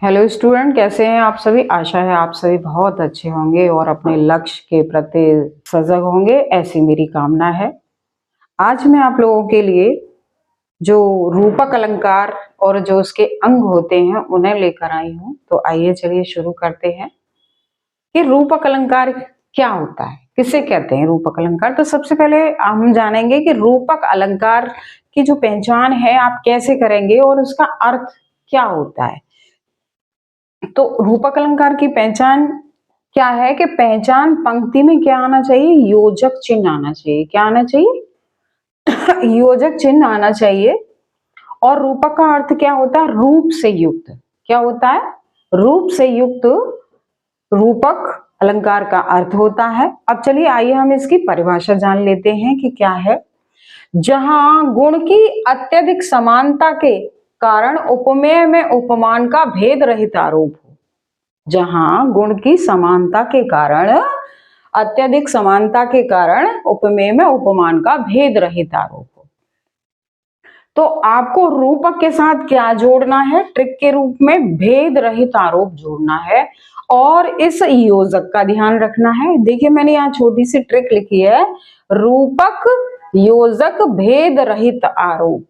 Hello student, कैसे हैं आप सभी। आशा है आप सभी बहुत अच्छे होंगे और अपने लक्ष्य के प्रति सजग होंगे, ऐसी मेरी कामना है। आज मैं आप लोगों के लिए जो रूपक अलंकार और जो उसके अंग होते हैं उन्हें लेकर आई हूँ। तो आइए चलिए शुरू करते हैं कि रूपक अलंकार क्या होता है, किसे कहते हैं रूपक अलंकार। तो सबसे पहले हम जानेंगे कि रूपक अलंकार की जो पहचान है आप कैसे करेंगे और उसका अर्थ क्या होता है। तो रूपक अलंकार की पहचान क्या है कि पहचान पंक्ति में क्या आना चाहिए, योजक चिन्ह आना चाहिए। क्या आना चाहिए योजक चिन्ह आना चाहिए। और रूपक का अर्थ क्या होता है, रूप से युक्त। क्या होता है, रूप से युक्त रूपक अलंकार का अर्थ होता है। अब चलिए आइए हम इसकी परिभाषा जान लेते हैं कि क्या है। जहां गुण की अत्यधिक समानता के कारण उपमेय में उपमान का भेद रहित आरोप हो। जहां गुण की समानता के कारण, अत्यधिक समानता के कारण उपमेय में उपमान का भेद रहित आरोप हो। तो आपको रूपक के साथ क्या जोड़ना है, ट्रिक के रूप में भेद रहित आरोप जोड़ना है और इस योजक का ध्यान रखना है। देखिए मैंने यहाँ छोटी सी ट्रिक लिखी है, रूपक योजक भेद रहित आरोप।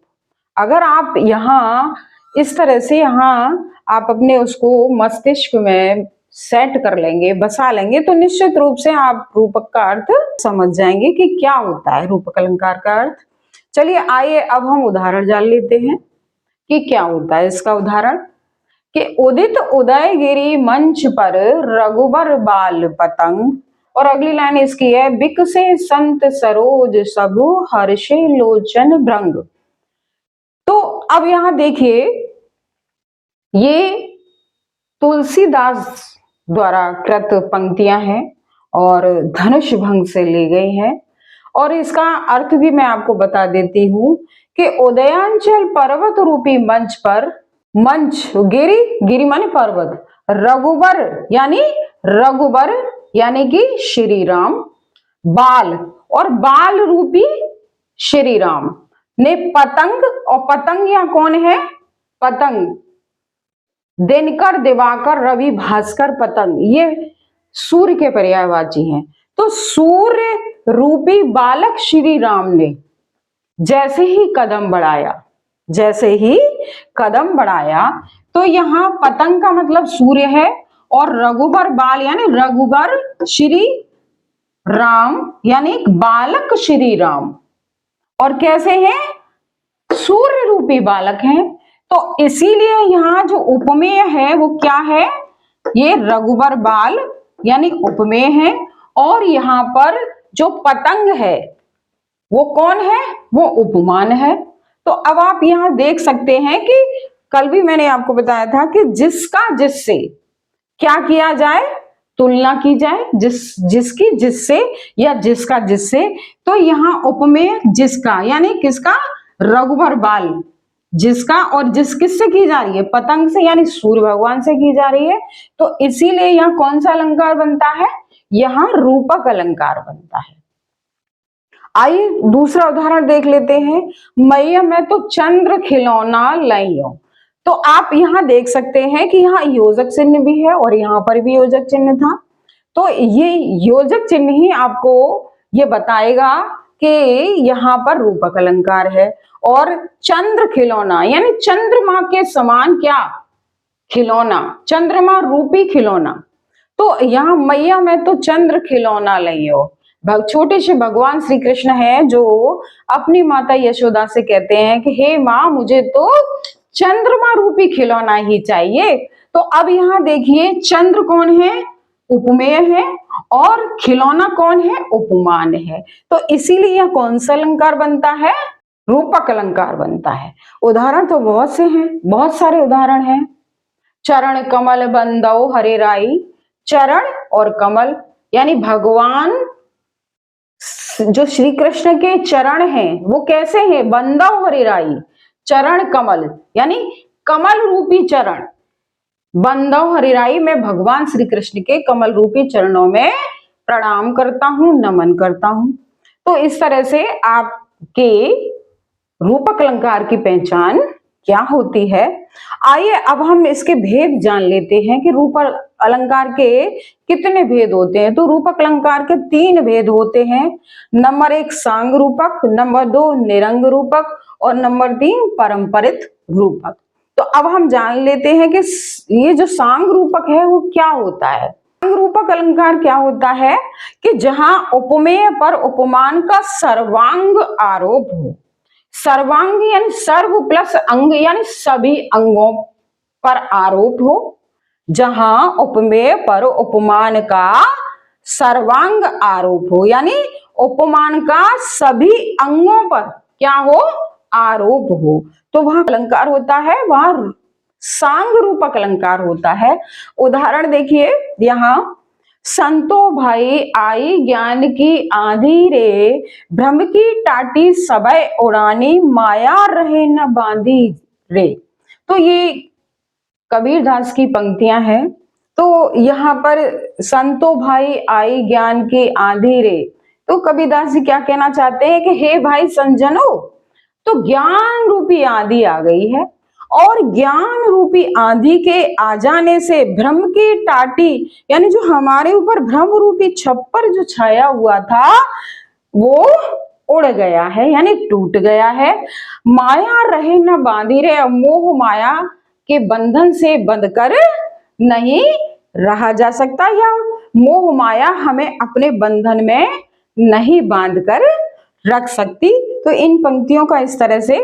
अगर आप यहाँ इस तरह से यहाँ आप अपने उसको मस्तिष्क में सेट कर लेंगे, बसा लेंगे, तो निश्चित रूप से आप रूपक का अर्थ समझ जाएंगे कि क्या होता है रूपक अलंकार का अर्थ। चलिए आइए अब हम उदाहरण जान लेते हैं कि क्या होता है इसका उदाहरण। कि उदित उदयगिरी मंच पर रघुबर बाल पतंग, और अगली लाइन इसकी है, बिकसे संत सरोज सबु हर्षे लोचन भृंग। तो अब यहां देखिए, ये तुलसीदास द्वारा कृत पंक्तियां हैं और धनुष भंग से ली गई हैं। और इसका अर्थ भी मैं आपको बता देती हूं कि उदयांचल पर्वत रूपी मंच पर, मंच गिरी, गिरी माने पर्वत, रघुबर यानी कि श्री राम, बाल और बाल रूपी श्री राम ने पतंग, और पतंग या कौन है, पतंग दिनकर दिवाकर रवि भास्कर पतंग, ये सूर्य के पर्यायवाची हैं। तो सूर्य रूपी बालक श्री राम ने जैसे ही कदम बढ़ाया, जैसे ही कदम बढ़ाया, तो यहां पतंग का मतलब सूर्य है और रघुबर बाल यानी रघुबर श्री राम यानी बालक श्री राम, और कैसे हैं, सूर्य रूपी बालक हैं। तो इसीलिए यहाँ जो उपमेय है वो क्या है, ये रघुबर बाल यानी उपमेय है। और यहाँ पर जो पतंग है वो कौन है, वो उपमान है। तो अब आप यहाँ देख सकते हैं कि कल भी मैंने आपको बताया था कि जिसका जिससे क्या किया जाए, तुलना की जाए, जिसकी जिससे या जिसका जिससे। तो यहाँ उपमेय जिसका यानी किसका, रघुबर बाल, जिसका, और जिस किससे की जा रही है, पतंग से यानी सूर्य भगवान से की जा रही है। तो इसीलिए यहाँ कौन सा अलंकार बनता है, यहाँ रूपक अलंकार बनता है। आइए दूसरा उदाहरण देख लेते हैं। मैया मैं तो चंद्र खिलौना लइयो। तो आप यहाँ देख सकते हैं कि यहाँ योजक चिन्ह भी है और यहाँ पर भी योजक चिन्ह था। तो ये योजक चिन्ह ही आपको ये बताएगा कि यहाँ पर रूपक अलंकार है। और चंद्र खिलौना यानी चंद्रमा के समान क्या, खिलौना, चंद्रमा रूपी खिलौना। तो यहाँ मैया मैं तो चंद्र खिलौना लइयो, छोटे से भगवान श्री कृष्ण है जो अपनी माता यशोदा से कहते हैं कि हे माँ मुझे तो चंद्रमा रूपी खिलौना ही चाहिए। तो अब यहाँ देखिए, चंद्र कौन है, उपमेय है, और खिलौना कौन है, उपमान है। तो इसीलिए यह कौन सा अलंकार बनता है, रूपक अलंकार बनता है। उदाहरण तो बहुत से हैं, बहुत सारे उदाहरण हैं। चरण कमल बंदो हरे राई, चरण और कमल यानी भगवान जो श्री कृष्ण के चरण हैं वो कैसे हैं, बंदो हरे राई, चरण कमल यानी कमल रूपी चरण, बंदो हरिराई में भगवान श्री कृष्ण के कमल रूपी चरणों में प्रणाम करता हूं, नमन करता हूं। तो इस तरह से आपके रूपक अलंकार की पहचान क्या होती है। आइए अब हम इसके भेद जान लेते हैं कि रूपक अलंकार के कितने भेद होते हैं। तो रूपक अलंकार के 3 भेद होते हैं। नंबर 1 सांग रूपक, नंबर 2 निरंग रूपक और नंबर 3 परंपरित रूपक। तो अब हम जान लेते हैं कि ये जो सांग रूपक है वो क्या होता है। सांग रूपक अलंकार क्या होता है कि जहां उपमेय पर उपमान का सर्वांग आरोप हो। सर्वांग यानी सर्व प्लस अंग यानी सभी अंगों पर आरोप हो। जहां उपमेय पर उपमान का सर्वांग आरोप हो यानी उपमान का सभी अंगों पर क्या हो, आरोप हो, तो वह अलंकार होता है, वह सांग रूपक अलंकार होता है। उदाहरण देखिए यहाँ, संतो भाई आई ज्ञान की आंधी रे, भ्रम की टाटी सबय उड़ानी, माया रहे न बांधी रे। तो ये कबीरदास की पंक्तियां हैं। तो यहाँ पर संतो भाई आई ज्ञान की आंधी रे, तो कबीरदास जी क्या कहना चाहते हैं कि हे भाई संजनो, तो ज्ञान रूपी आंधी आ गई है और ज्ञान रूपी आंधी के आ जाने से भ्रम की टाटी यानी जो हमारे ऊपर भ्रम रूपी छप्पर जो छाया हुआ था वो उड़ गया है यानी टूट गया है। माया रहे न बांधी रे, मोह माया के बंधन से बंधकर नहीं रहा जा सकता या मोह माया हमें अपने बंधन में नहीं बांधकर रख सकती। तो इन पंक्तियों का इस तरह से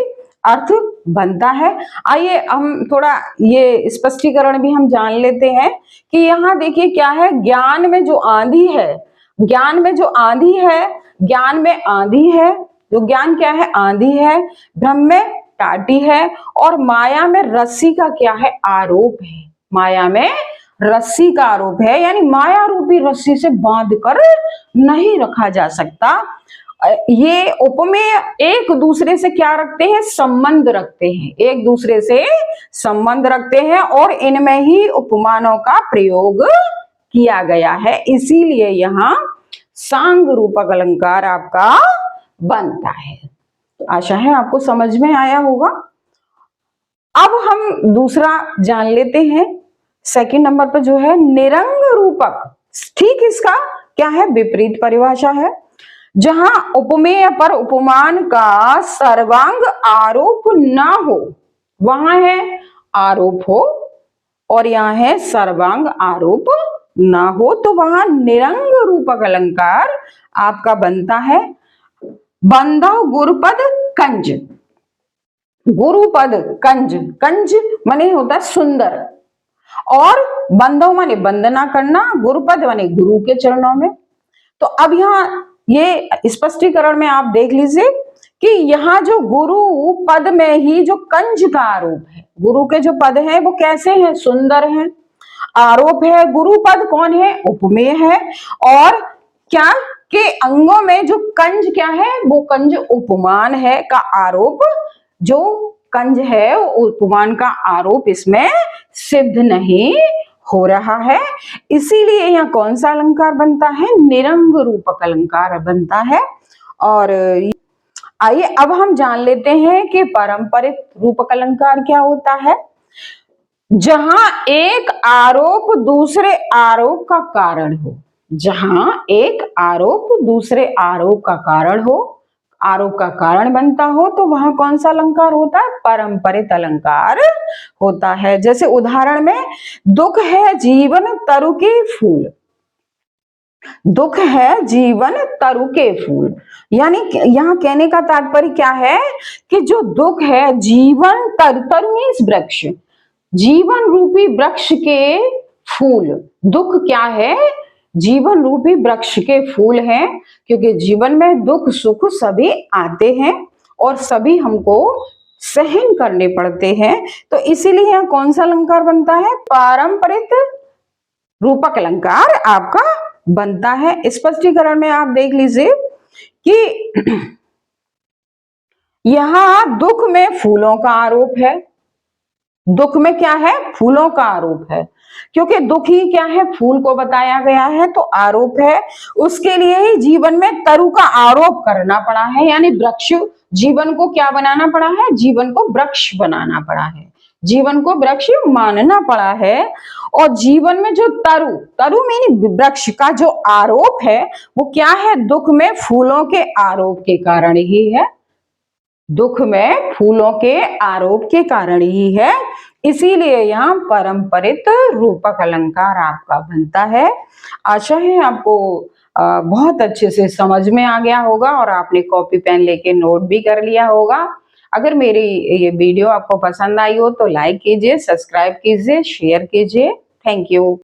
अर्थ बनता है। आइए हम थोड़ा ये स्पष्टीकरण भी हम जान लेते हैं कि यहाँ देखिए क्या है, ज्ञान में जो आंधी है, ज्ञान में जो आंधी है, ज्ञान में आंधी है, जो ज्ञान क्या है, आंधी है, भ्रम में टाटी है और माया में रस्सी का क्या है, आरोप है। माया में रस्सी का आरोप है यानी माया रूपी रस्सी से बांध कर नहीं रखा जा सकता। ये उपमेय एक दूसरे से क्या रखते हैं, संबंध रखते हैं, एक दूसरे से संबंध रखते हैं और इनमें ही उपमानों का प्रयोग किया गया है, इसीलिए यहाँ सांग रूपक अलंकार आपका बनता है। आशा है आपको समझ में आया होगा। अब हम दूसरा जान लेते हैं, सेकंड नंबर पर जो है निरंग रूपक। ठीक, इसका क्या है, विपरीत परिभाषा है। जहां उपमेय पर उपमान का सर्वांग आरोप ना हो, वहां है आरोप हो और यहाँ है सर्वांग आरोप ना हो, तो वहां निरंग रूपक अलंकार आपका बनता है। बंधव गुरुपद कंज, गुरुपद कंज, कंज माने होता है सुंदर और बंधव माने वंदना करना, गुरुपद माने गुरु के चरणों में। तो अब यहाँ ये स्पष्टीकरण में आप देख लीजिए कि यहाँ जो गुरु पद में ही जो कंज का आरोप है, गुरु के जो पद हैं वो कैसे हैं, सुंदर हैं। आरोप है गुरु पद कौन है, उपमेय है और क्या के अंगों में जो कंज क्या है, वो कंज उपमान है का आरोप, जो कंज है उपमान का आरोप इसमें सिद्ध नहीं हो रहा है, इसीलिए यहाँ कौन सा अलंकार बनता है, निरंग रूपक अलंकार बनता है। और आइए अब हम जान लेते हैं कि पारंपरिक रूपक अलंकार क्या होता है। जहां एक आरोप दूसरे आरोप का कारण हो, जहां एक आरोप दूसरे आरोप का कारण हो, आरोप का कारण बनता हो, तो वहां कौन सा अलंकार होता है, पारंपरिक अलंकार होता है। जैसे उदाहरण में, दुख है जीवन तरु के फूल, दुख है जीवन तरु के फूल, यानी यहाँ कहने का तात्पर्य क्या है कि जो दुख है जीवन तरु मीन्स वृक्ष, जीवन रूपी वृक्ष के फूल, दुख क्या है, जीवन रूपी वृक्ष के फूल हैं, क्योंकि जीवन में दुख सुख सभी आते हैं और सभी हमको सहन करने पड़ते हैं। तो इसीलिए यहाँ कौन सा अलंकार बनता है, पारंपरिक रूपक अलंकार आपका बनता है। स्पष्टीकरण में आप देख लीजिए कि यहां दुख में फूलों का आरोप है, दुख में क्या है, फूलों का आरोप है, क्योंकि दुख ही क्या है, फूल को बताया गया है, तो आरोप है। उसके लिए ही जीवन में तरु का आरोप करना पड़ा है, यानी वृक्ष, जीवन को क्या बनाना पड़ा है, जीवन को वृक्ष बनाना पड़ा है, जीवन को वृक्ष मानना पड़ा है। और जीवन में जो तरु, तरु मीनी वृक्ष का जो आरोप है वो क्या है, दुख में फूलों के आरोप के कारण ही है, दुख में फूलों के आरोप के कारण ही है। इसीलिए यहाँ परंपरित रूपक अलंकार आपका बनता है। आशा है आपको बहुत अच्छे से समझ में आ गया होगा और आपने कॉपी पेन लेके नोट भी कर लिया होगा। अगर मेरी ये वीडियो आपको पसंद आई हो तो लाइक कीजिए, सब्सक्राइब कीजिए, शेयर कीजिए। Thank you.